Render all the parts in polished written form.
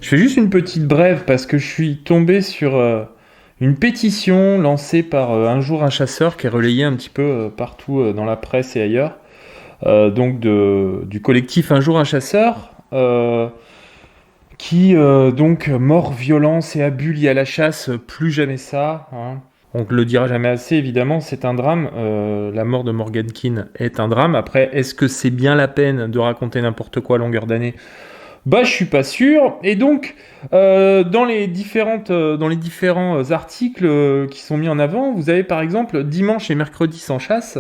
Je fais juste une petite brève parce que je suis tombé sur une pétition lancée par Un jour un chasseur qui est relayée un petit peu partout dans la presse et ailleurs. Du collectif Un jour un chasseur qui donc mort, violence et abus liés à la chasse, plus jamais ça. Hein. On ne le dira jamais assez, évidemment, c'est un drame. La mort de Morgan Keane est un drame. Après, est-ce que c'est bien la peine de raconter n'importe quoi à longueur d'année ? Bah, je suis pas sûr. Et donc, dans les différents articles qui sont mis en avant, vous avez par exemple dimanche et mercredi sans chasse,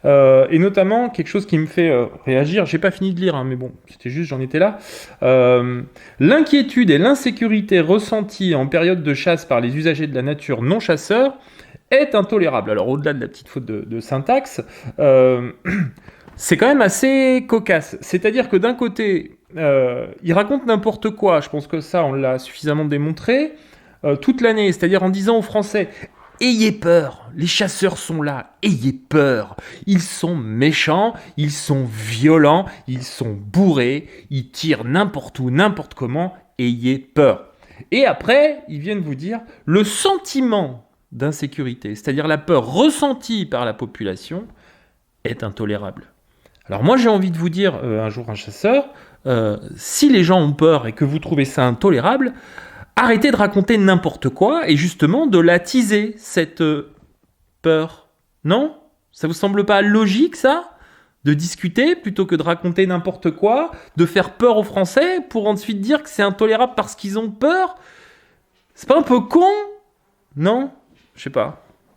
et notamment quelque chose qui me fait réagir. J'ai pas fini de lire, hein, mais bon, c'était juste, j'en étais là. L'inquiétude et l'insécurité ressenties en période de chasse par les usagers de la nature non chasseurs est intolérable. Alors, au-delà de la petite faute de syntaxe, c'est quand même assez cocasse. C'est-à-dire que d'un côté, il raconte n'importe quoi. Je pense que ça, on l'a suffisamment démontré toute l'année. C'est-à-dire en disant aux Français, ayez peur, les chasseurs sont là, ayez peur. Ils sont méchants, ils sont violents, ils sont bourrés, ils tirent n'importe où, n'importe comment, ayez peur. Et après, ils viennent vous dire, le sentiment d'insécurité, c'est-à-dire la peur ressentie par la population, est intolérable. Alors moi j'ai envie de vous dire, un jour un chasseur, si les gens ont peur et que vous trouvez ça intolérable, arrêtez de raconter n'importe quoi et justement de l'attiser, cette peur. Non ? Ça vous semble pas logique ça ? De discuter plutôt que de raconter n'importe quoi, de faire peur aux Français pour ensuite dire que c'est intolérable parce qu'ils ont peur ? C'est pas un peu con ? Non ? Je sais pas.